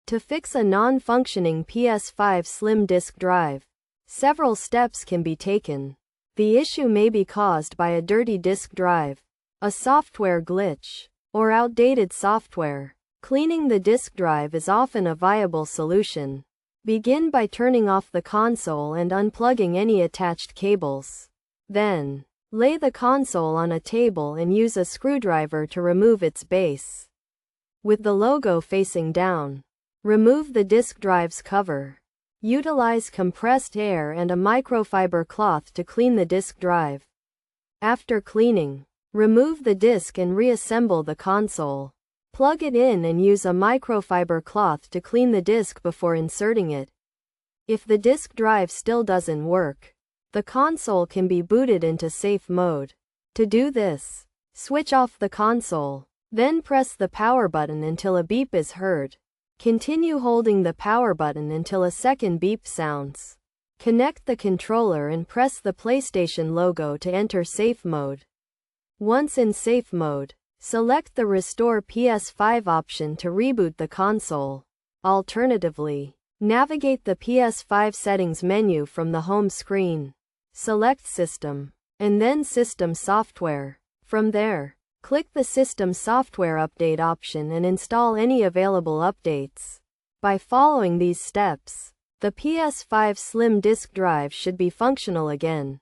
To fix a non-functioning PS5 Slim disk drive, several steps can be taken. The issue may be caused by a dirty disk drive, a software glitch, or outdated software. Cleaning the disk drive is often a viable solution. Begin by turning off the console and unplugging any attached cables. Then, lay the console on a table and use a screwdriver to remove its base. With the logo facing down, remove the disk drive's cover. Utilize compressed air and a microfiber cloth to clean the disk drive. After cleaning, remove the disk and reassemble the console. Plug it in and use a microfiber cloth to clean the disk before inserting it. If the disk drive still doesn't work, the console can be booted into safe mode. To do this, switch off the console, then press the power button until a beep is heard. Continue holding the power button until a second beep sounds. Connect the controller and press the PlayStation logo to enter safe mode. Once in safe mode, select the Restore PS5 option to reboot the console. Alternatively, navigate the PS5 settings menu from the home screen. Select System, and then System Software. From there, click the System Software Update option and install any available updates. By following these steps, the PS5 Slim disk drive should be functional again.